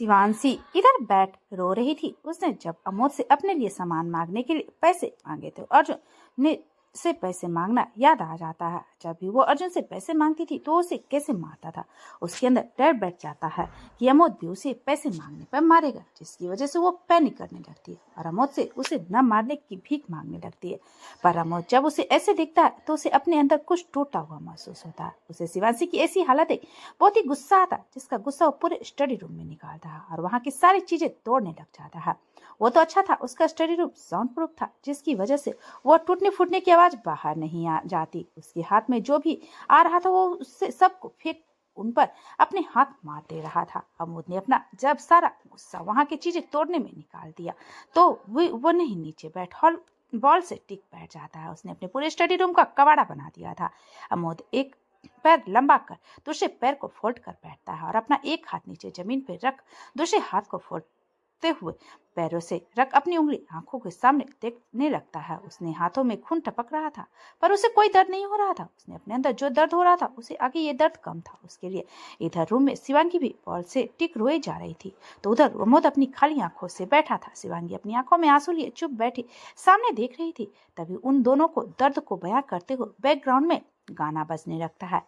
शिवांशी इधर बैठ रो रही थी। उसने जब अमोद से अपने लिए सामान मांगने के लिए पैसे मांगे थे, अर्जुन ने से पैसे मांगना याद आ जाता है। जब भी वो अर्जुन से पैसे मांगती थी तो उसे कैसे मारता था। उसके अंदर डर बैठ जाता है कि अमोद भी उसे पैसे मांगने पर मारेगा, जिसकी वजह से वो पैनिक करने लगती है और अमोद से उसे न मारने की भीख मांगने लगती है। पर अमोद जब उसे ऐसे देखता है तो उसे अपने अंदर कुछ टूटा हुआ महसूस होता है। उसे शिवांशी की ऐसी हालत देख बहुत ही गुस्सा आता है, जिसका गुस्सा वो पूरे स्टडी रूम में निकालता है और वहाँ की सारी चीजें तोड़ने लग जाता है। वो तो अच्छा था, उसका स्टडी रूम साउंड प्रूफ था, जिसकी वजह से वो टूटने फूटने की आवाज बाहर नहीं आ जाती। उसके हाथ में जो भी आ रहा था वो उससे सबको फेंक उन पर अपने हाथ मार दे रहा था। अमोद ने अपना जब सारा गुस्सा वहां की चीजें तोड़ने में निकाल दिया तो वो नहीं नीचे बैठ हॉल बॉल से टिक बैठ जाता है। उसने अपने पूरे स्टडी रूम का कबाड़ा बना दिया था। अमोद एक पैर लंबा कर दूसरे पैर को फोल्ड कर बैठता है और अपना एक हाथ नीचे जमीन पर रख दूसरे हाथ को फोल्डते हुए पैरों से रख अपनी उंगली आंखों के सामने देखने लगता है। उसने हाथों में खून टपक रहा था पर उसे कोई दर्द नहीं हो रहा था। उसने अपने अंदर जो दर्द हो रहा था उसे आगे ये दर्द कम था उसके लिए। इधर रूम में शिवांगी भी बॉल से टिक रोई जा रही थी तो उधर अमोद अपनी खाली आंखों से बैठा था। शिवांगी अपनी आंखों में आंसू लिए चुप बैठी सामने देख रही थी। तभी उन दोनों को दर्द को बयां करते हुए बैकग्राउंड में गाना बजने लगता है।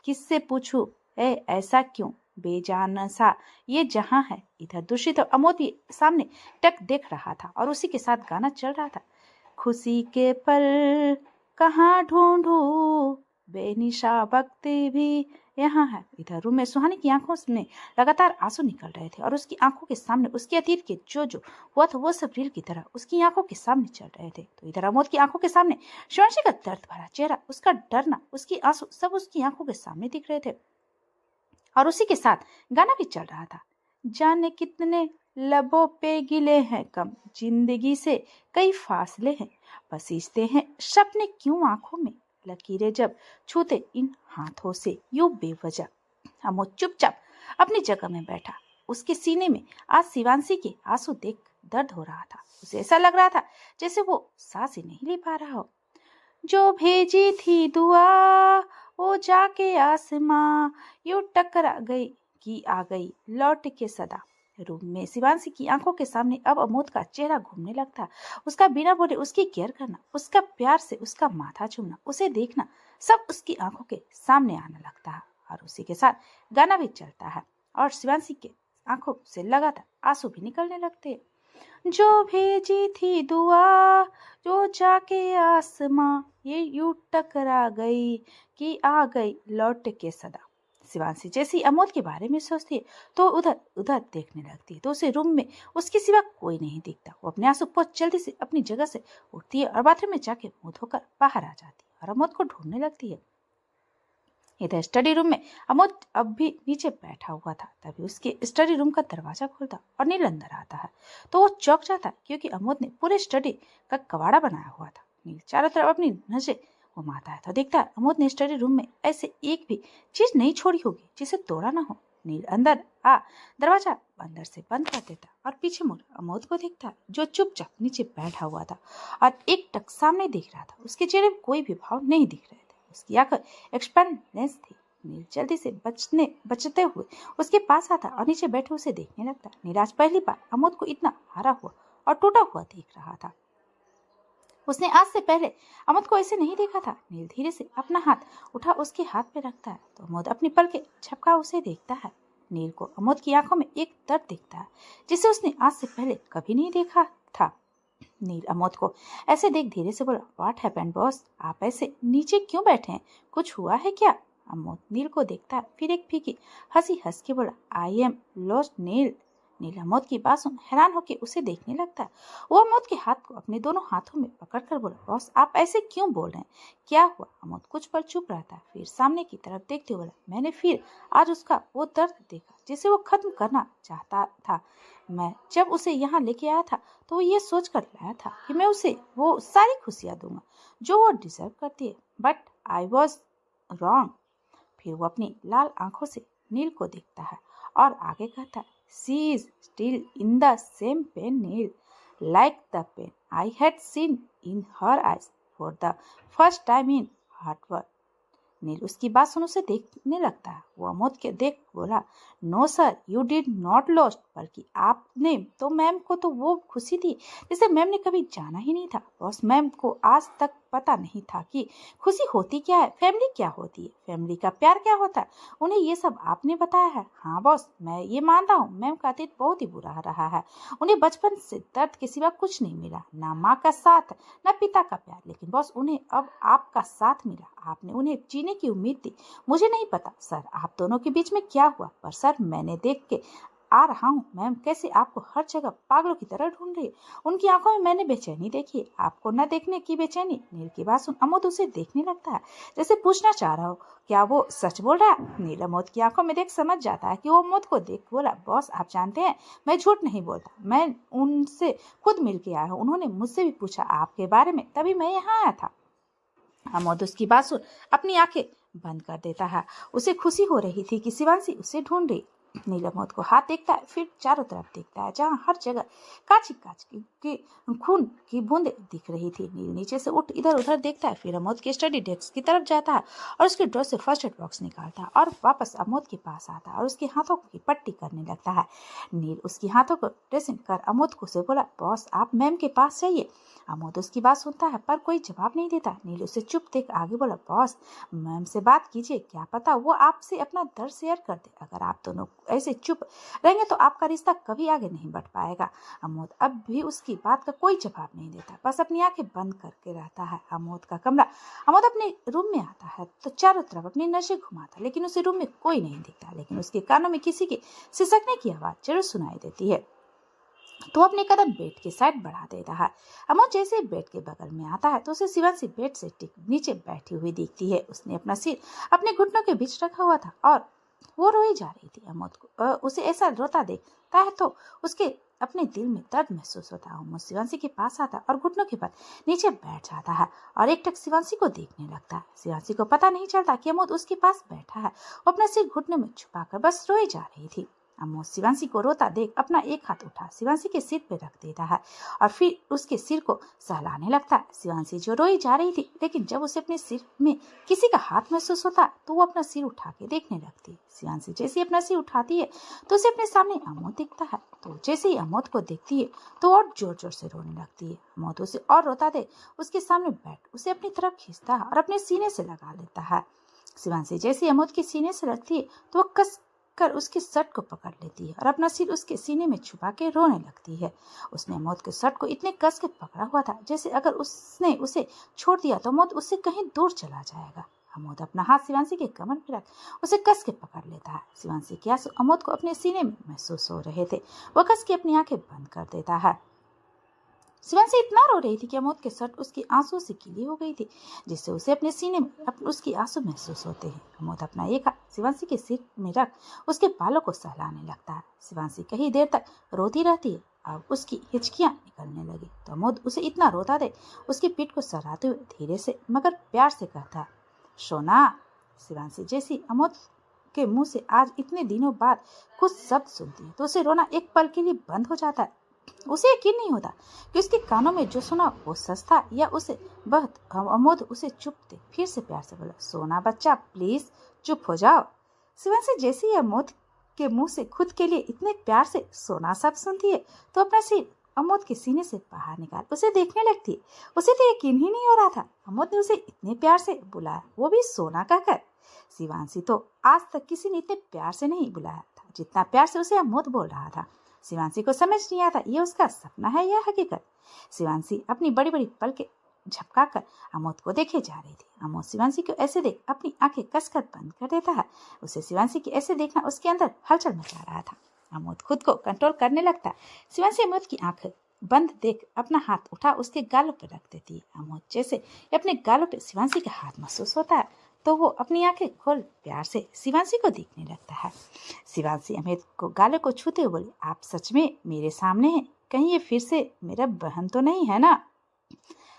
किससे पूछूं ऐसा क्यों बेजान सा ये जहां है। इधर दूसरी तो अमोद भी सामने टक देख रहा था और उसी के साथ गाना चल रहा था। खुशी के पल कहाँ ढूंढूं बेनिशा वक्त भी यहाँ है। इधर रूम में सुहानी की आंखों में लगातार आंसू निकल रहे थे और उसकी आंखों के सामने उसके अतीत के जो हुआ था वो सब रील की तरह उसकी आंखों के सामने चल रहे थे। तो इधर अमोद की आंखों के सामने शिवांशी का दर्द भरा चेहरा, उसका डरना, उसकी आंसू सब उसकी आंखों के सामने दिख रहे थे और उसी के साथ गाना भी चल रहा था। जाने कितने लबों पे गिले हैं कम, जिंदगी से कई फासले हैं, पसीजते हैं सपने क्यों आंखों में, लकीरें जब छूते इन हाथों से यूं बेवजह। अमोद चुपचाप अपनी जगह में बैठा। उसके सीने में आज शिवांशी के आंसू देख दर्द हो रहा था। उसे ऐसा लग रहा था जैसे वो सांस ही नहीं ले पा रहा हो। जो भेजी थी दुआ वो जाके आसमां यूं टकरा गई कि आ गई लौट के सदा। रूम में शिवांशी की आंखों के सामने अब अमोद का चेहरा घूमने लगता। उसका बिना बोले उसकी केयर करना, उसका प्यार से उसका माथा चूमना, उसे देखना, सब उसकी आंखों के सामने आने लगता है और उसी के साथ गाना भी चलता है और शिवांशी के आंखों से लगातार आंसू भी निकलने लगते हैं। जो भेजी थी दुआ जो जाके आसमां ये यूं टकरा गई कि आ गई लौट के सदा। शिवांशी जैसी अमोद के बारे में सोचती है तो उधर उधर देखने लगती है तो उसे रूम में उसके सिवा कोई नहीं दिखता। वो अपने आंसू बहुत जल्दी से अपनी जगह से उठती है और बाथरूम में जाके मुंह धोकर बाहर आ जाती है और अमोद को ढूंढने लगती है। इधर स्टडी रूम में अमोद अब भी नीचे बैठा हुआ था। तभी उसके स्टडी रूम का दरवाजा खुलता और नील अंदर आता है तो वो चौंक जाता क्योंकि अमोद ने पूरे स्टडी का कबाड़ा बनाया हुआ था। नील चारों तरफ अपनी नजर घुमाता है तो देखता है अमोद ने स्टडी रूम में ऐसे एक भी चीज नहीं छोड़ी होगी जिसे तोड़ा ना हो। नील अंदर आ दरवाजा अंदर से बंद कर देता और पीछे मुड़ अमोद को देखता जो चुपचाप नीचे बैठा हुआ था और एक टक सामने देख रहा था। उसके चेहरे में कोई भी भाव नहीं दिख रहे थे। उसकी आंखें एक्सपेंड लेंस थी। नील जल्दी से बचते हुए उसके पास आता और नीचे बैठे उसे देखने लगता। नील आज पहली बार अमोद को इतना हारा हुआ और टूटा हुआ देख रहा था। उसने आज से पहले अमोद को ऐसे नहीं देखा था। नील धीरे से अपना हाथ उठा उसके हाथ पे रखता है तो अमोद अपनी पलकें झपका उसे देखता है। नील को अमोद की आंखों में एक दर्द दिखता है जिसे उसने आज से पहले कभी नहीं देखा था। नील अमोद को ऐसे देख धीरे से बोला, व्हाट हैपेंड बॉस, आप ऐसे नीचे क्यों बैठे हैं, कुछ हुआ है क्या। अमोद नील को देखता है फिर एक फीकी हंसी हंस के बोला, आई एम लॉस्ट नील। नील अमोद की बात सुन हैरान होकर उसे देखने लगता है। वो अमोद के हाथ को अपने दोनों हाथों में पकड़कर बोला, बॉस आप ऐसे क्यों बोल रहे हैं, क्या हुआ। अमोद कुछ पल चुप रहता है फिर सामने की तरफ देखते हुए बोला, मैंने फिर आज उसका वो दर्द देखा जिसे वो खत्म करना चाहता था। मैं जब उसे यहाँ लेके आया था तो वो ये सोच कर लाया था कि मैं उसे वो सारी खुशियाँ दूंगा जो वो डिजर्व करती है, बट आई वॉज रॉन्ग। फिर वो अपनी लाल आंखों से नील को देखता है और आगे कहता है, she is still in the same pain Neel, like the pain I had seen in her eyes for the first time in heartwork. Neel उसकी बात सुन उसे देखने लगता है। वो अमोद के देख बोला, no sir, you did not lost, बल्कि आपने तो मैम को तो वो खुशी थी जिसे मैम ने कभी जाना ही नहीं था। बॉस, मैम को आज तक पता नहीं था कि खुशी होती क्या है, फैमिली क्या होती है, फैमिली का प्यार क्या होता है। उन्हें ये सब आपने बताया है। हाँ बॉस, मैं ये मानता हूँ मैम का अतीत बहुत ही बुरा रहा है। उन्हें बचपन से दर्द के सिवा कुछ नहीं मिला, ना माँ का साथ न पिता का प्यार, लेकिन बॉस उन्हें अब आपका साथ मिला। आपने उन्हें जीने की उम्मीद दी। मुझे नहीं पता सर आप दोनों के बीच में क्या हुआ, पर सर मैंने देख के आ रहा हूँ मैम कैसे आपको हर जगह पागलों की तरह ढूंढ रही है। उनकी आंखों में मैंने बेचैनी देखी, आपको न देखने की बेचैनी। नील की बात सुन अमोद उसे देखने लगता है जैसे पूछना चाह रहा हो क्या वो सच बोल रहा है। नील अमोद की आंखों में देख समझ जाता है कि वो अमोद को देख बोला, बॉस आप जानते हैं मैं झूठ नहीं बोलता, मैं उनसे खुद मिल के आया हूँ। उन्होंने मुझसे भी पूछा आपके बारे में, तभी मैं यहाँ आया था। अमोद उसकी बात सुन अपनी आंखें बंद कर देता है। उसे खुशी हो रही थी कि शिवांशी उसे ढूंढ रही। नील अमोद को हाथ देखता है, फिर चारों तरफ देखता है जहाँ हर जगह काची काच की खून की बूंदें दिख रही थी। नील नीचे से उठ इधर उधर देखता है, फिर अमोद के स्टडी डेस्क की तरफ जाता है और उसके ड्रॉर से फर्स्ट एड बॉक्स निकालता है और वापस अमोद के पास आता है और उसके हाथों की पट्टी करने लगता है। नील उसकी हाथों को ड्रेसिंग कर अमोद को से बोला, बॉस आप मैम के पास जाइए। अमोद उसकी बात सुनता है पर कोई जवाब नहीं देता। नील उसे चुप देख आगे बोला, बॉस मैम से बात कीजिए, क्या पता वो आपसे अपना दर्द शेयर कर दे। अगर आप दोनों ऐसे चुप रहेंगे तो आपका रिश्ता कभी आगे नहीं बढ़ पाएगा। अमोद अब भी उसकी बात का कोई जवाब नहीं देता, बस अपनी आंखें बंद करके रहता है। अमोद का कमरा, अमोद अपने रूम में आता है तो चारों तरफ अपनी नजर घुमाता, लेकिन उसे रूम में कोई नहीं दिखता। लेकिन उसके कानों में किसी के सिसकने की आवाज जरूर सुनाई देती है, तो अपने कदम बेड के साइड बढ़ा देता है। अमोद जैसे बेड के बगल में आता है तो उसे शिवांशी बेड से नीचे बैठी हुई दिखती है। उसने अपना सिर अपने घुटनों के बीच रखा हुआ था और वो रोई जा रही थी। अमोद को उसे ऐसा रोता देखता है तो उसके अपने दिल में दर्द महसूस होता है। अमोद शिवांशी के पास आता और घुटनों के बल नीचे बैठ जाता है और एक टक शिवांशी को देखने लगता है। शिवांशी को पता नहीं चलता कि अमोद उसके पास बैठा है। वो अपना सिर घुटने में छुपाकर बस रोई जा रही थी। अमोद शिवांशी को रोता देख अपना एक हाथ उठा शिवांशी के सिर पे रख देता है और फिर उसके सिर को सहलाने लगता है। शिवांशी जो रोई जा रही थी, लेकिन जब उसे अपने सिर में किसी का हाथ महसूस होता तो वो अपना सिर उठा के देखने लगती है। शिवांशी जैसे अपना सिर उठाती है तो उसे अपने सामने अमोद दिखता है, तो जैसे ही अमोद को देखती है तो और जोर जोर से रोने लगती है। अमोद उसे और रोता दे उसके सामने बैठ उसे अपनी तरफ खींचता है और अपने सीने से लगा लेता है। शिवांशी जैसे अमोद के सीने से लगती है तो वह कस कर उसकी शर्ट को पकड़ लेती है और अपना सिर उसके सीने में छुपा के रोने लगती है। उसने अमोद के शर्ट को इतने कस के पकड़ा हुआ था जैसे अगर उसने उसे छोड़ दिया तो अमोद उससे कहीं दूर चला जाएगा। अमोद अपना हाथ शिवांशी के कमर पर रख उसे कस के पकड़ लेता है। शिवांशी के आंसू अमोद को अपने सीने में महसूस हो रहे थे। वह कस के अपनी आंखें बंद कर देता है। शिवांशी इतना रो रही थी कि अमोद के शर्ट उसकी आंसू से गीली हो गई थी, जिससे उसे अपने सीने में उसकी आंसू महसूस होते हैं। अमोद अपना एक हाथ शिवांशी के सिर में रख उसके बालों को सहलाने लगता है। शिवांशी कई देर तक रोती रहती है। अब उसकी हिचकियां निकलने लगी तो अमोद उसे इतना रोता दे उसकी पीठ को सहलाते हुए धीरे से मगर प्यार से कहता, सोना। शिवांशी जैसी अमोद के मुंह से आज इतने दिनों बाद कुछ शब्द सुनती है तो उसे रोना एक पल के लिए बंद हो जाता है। उसे यकीन नहीं होता कि उसके कानों में जो सुना वो सच था या उसे बहुत। अमोद उसे चुप थे फिर से प्यार से बोला, सोना बच्चा प्लीज चुप हो जाओ। शिवांशी जैसे ही अमोद के मुंह से खुद के लिए इतने प्यार से सोना शब्द सुनती है तो अपना सिर अमोद के सीने से बाहर निकाल उसे देखने लगती है। उसे तो यकीन ही नहीं हो रहा था अमोद ने उसे इतने प्यार से बुलाया, वो भी सोना कहकर। शिवांशी तो आज तक किसी ने इतने प्यार से नहीं बुलाया था जितना प्यार से उसे अमोद बोल रहा था। शिवांशी को समझ नहीं आता ये उसका सपना है या हकीकत। शिवांशी अपनी बड़ी बड़ी पलकें झपकाकर अमोद को देखे जा रही थी। अमोद शिवांशी को ऐसे देख अपनी आंखें कसकर बंद कर देता है। उसे शिवांशी के ऐसे देखना उसके अंदर हलचल मचा रहा था। अमोद खुद को कंट्रोल करने लगता। शिवांशी अमोद की आंखें बंद देख अपना हाथ उठा उसके गालों पर रख देती है। अमोद जैसे अपने गालों पर शिवांशी का हाथ महसूस होता है तो वो अपनी आंखें खोल प्यार से शिवांशी को देखने लगता है। शिवांशी अमोद को गालों को छूते हुए बोली, आप सच में मेरे सामने हैं, कहीं ये फिर से मेरा बहन तो नहीं है ना।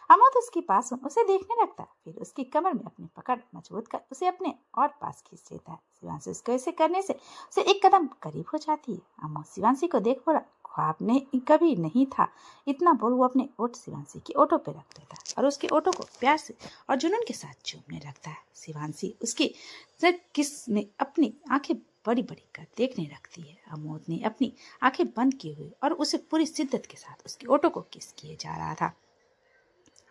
अमोद उसके पास उसे देखने लगता है, फिर उसकी कमर में अपनी पकड़ मजबूत कर उसे अपने और पास खींच लेता है। शिवांशी उसको ऐसे करने से उसे एक कदम करीब हो जाती है। अमोद शिवांशी को देख बोला, ख्वाब नहीं कभी नहीं था। इतना बोल वो अपने ओठ शिवांशी की ओठों पे रख देता है और उसके ओठों को प्यार से और जुनून के साथ चूमने लगता है। शिवांशी उसकी किस में अपनी आंखें बड़ी बड़ी कर देखने लगती है। अमोद ने अपनी आंखें बंद की हुई और उसे पूरी शिद्दत के साथ उसके ओठों को किस किए जा रहा था।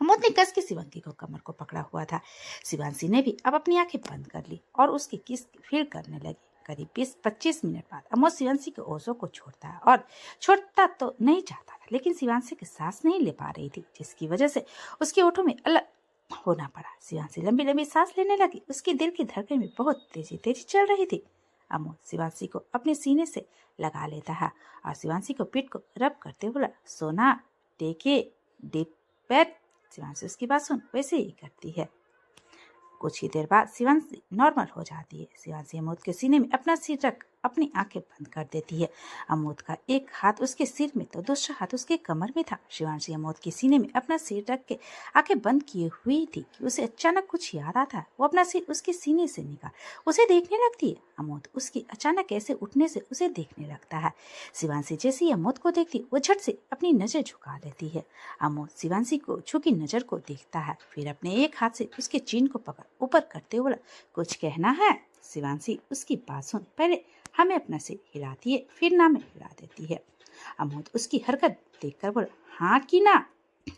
अमोद ने कस के शिवांशी को कमर को पकड़ा हुआ था। शिवांशी ने भी अब अपनी आंखें बंद कर ली और उसकी किस फील करने लगी। करीब 20-25 मिनट बाद अमोद शिवांशी के ओझों को छोड़ता है और छोड़ता तो नहीं चाहता था, लेकिन शिवांशी की सांस नहीं ले पा रही थी, जिसकी वजह से उसके ओठों में अलग होना पड़ा। शिवांशी लंबी लंबी सांस लेने लगी। उसकी दिल की धड़कन में बहुत तेजी तेजी चल रही थी। अमोद शिवांशी को अपने सीने से लगा लेता है और शिवांशी को पीठ को रब करते बोला, सोना टेके डीप ब्रेथ। शिवांशी उसकी बात सुन वैसे ही करती है। कुछ ही देर बाद शिवांशी नॉर्मल हो जाती है। शिवांशी अमोद के सीने में अपना सिर रख अपनी आंखें बंद कर देती है। अमोद का एक हाथ उसके सिर में तो दूसरा हाथ उसके कमर में था। शिवांशी अमोद के सीने में अपना सिर रख के आंखें बंद किए हुई थी कि उसे अचानक कुछ याद आता है। वो अपना सिर उसके सीने से निकाल उसे देखने लगती है। अमोद उसकी अचानक ऐसे उठने से उसे देखने लगता है। शिवांशी जैसे ही अमोद को देखती वो झट से अपनी नजर झुका लेती है। अमोद शिवांशी को झुकी नजर को देखता है, फिर अपने एक हाथ से उसके चीन को पकड़ ऊपर करते हुए बोला, कुछ कहना है? शिवांशी उसकी बात सुन पहले हमें अपना सिर हिलाती है, फिर ना में हिला देती है। अमोद उसकी हरकत देखकर बोला, हाँ कि ना?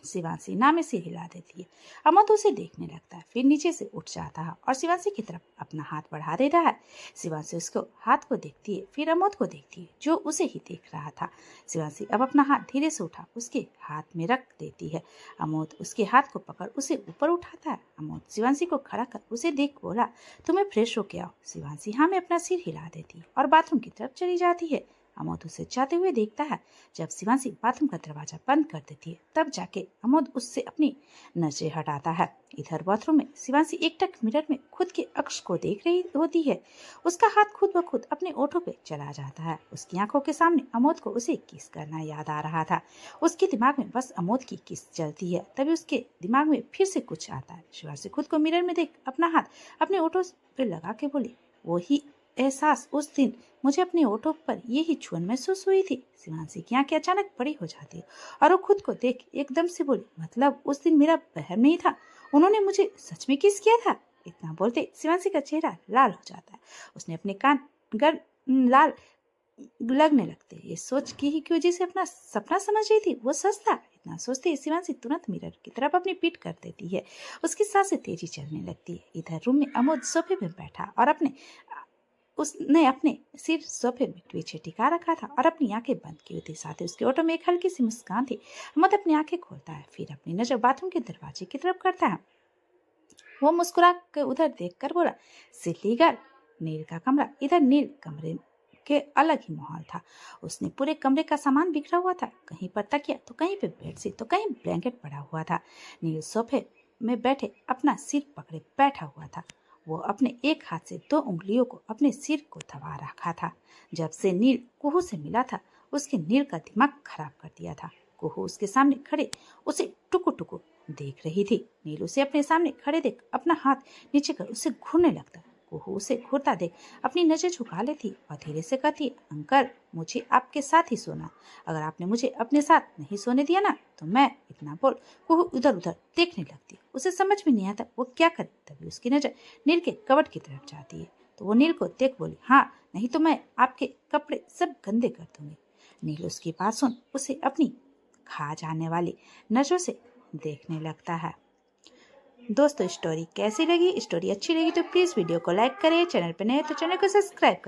शिवांशी ना में सिर हिला देती है। अमोद उसे देखने लगता है, फिर नीचे से उठ जाता है और शिवांशी की तरफ अपना हाथ बढ़ा देता है। शिवांशी उसको हाथ को देखती है, फिर अमोद को देखती है जो उसे ही देख रहा था। शिवांशी अब अपना हाथ धीरे से उठा उसके हाथ में रख देती है। अमोद उसके हाथ को पकड़ उसे ऊपर उठाता है। अमोद शिवांशी को खड़ा कर उसे देख बोला, तुम्हें फ्रेश हो के आओ। शिवांशी हाँ में अपना सिर हिला देती है और बाथरूम की तरफ चली जाती है। अमोद उसे जाते हुए देखता है। जब शिवांशी बाथरूम का दरवाजा बंद कर देती है तब जाके अमोद उससे अपनी नजरें हटाता है। इधर बाथरूम में शिवांशी एकटक मिरर में खुद के अक्स को देख रही होती है। उसका हाथ खुद ब खुद अपने ओठों पे चला जाता है। उसकी आंखों के सामने अमोद को उसे किस करना याद आ रहा था। उसके दिमाग में बस अमोद की किस चलती है। तभी उसके दिमाग में फिर से कुछ आता है। शिवांशी खुद को मिरर में देख अपना हाथ अपने ओठों पे लगा के बोली, वही एहसास उस दिन मुझे अपने ओठों पर यही छुअन महसूस हुई थी। शिवांशी की आंखें अचानक बड़ी हो जाती है और वो खुद को देख एकदम से बोली, मतलब उस दिन मेरा बहम नहीं था, उन्होंने मुझे सच में किस किया था? इतना बोलते शिवांशी का चेहरा लाल हो जाता है। उसने अपने कान लाल लगने लगते हैं। ये सोच की ही क्यों जिसे अपना सपना समझ रही थी वो सच था। इतना सोचते शिवांशी तुरंत मिरर की तरफ अपनी पीठ कर देती है। उसकी सांसें तेजी चलने लगती है। इधर रूम में अमोद सोफे में बैठा और उसने अपने सिर सोफे में पीछे टिका रखा था और अपनी आंखें बंद की हुई थी। साथ ही उसके ओठों में एक हल्की सी मुस्कान थी। अमोद अपनी आंखें खोलता है, फिर अपनी नजर बाथरूम के दरवाजे की तरफ करता है। वो मुस्कुरा कर उधर देखकर बोला, सिल्ली गर्ल। नील का कमरा। इधर नील कमरे के अलग ही माहौल था। उसने पूरे कमरे का सामान बिखरा हुआ था। कहीं पर तकिया तो कहीं पे बेडशीट तो कहीं ब्लैंकेट पड़ा हुआ था। नील सोफे में बैठे अपना सिर पकड़े बैठा हुआ था। वो अपने एक हाथ से 2 उंगलियों को अपने सिर को दबा रखा था। जब से नील कुहू से मिला था उसके नील का दिमाग खराब कर दिया था। कुहू उसके सामने खड़े उसे टुकु टुकु देख रही थी। नील उसे अपने सामने खड़े देख अपना हाथ नीचे कर उसे घूरने लगता। कुहू उसे घूरता देख अपनी नजर झुका लेती और धीरे से कहती, अंकल मुझे आपके साथ ही सोना। अगर आपने मुझे अपने साथ नहीं सोने दिया ना तो मैं। इतना बोल कुहू उधर उधर देखने लगती। उसे समझ में नहीं आता वो क्या करे। तभी उसकी नजर नील के कबट की तरफ जाती है तो वो नील को देख बोली, हाँ नहीं तो मैं आपके कपड़े सब गंदे कर दूंगी। नील उसकी बात सुन उसे अपनी खा जाने वाली नजरों से देखने लगता है। दोस्तों स्टोरी कैसी लगी? स्टोरी अच्छी लगी तो प्लीज़ वीडियो को लाइक करें, चैनल पर नए तो चैनल को सब्सक्राइब करें।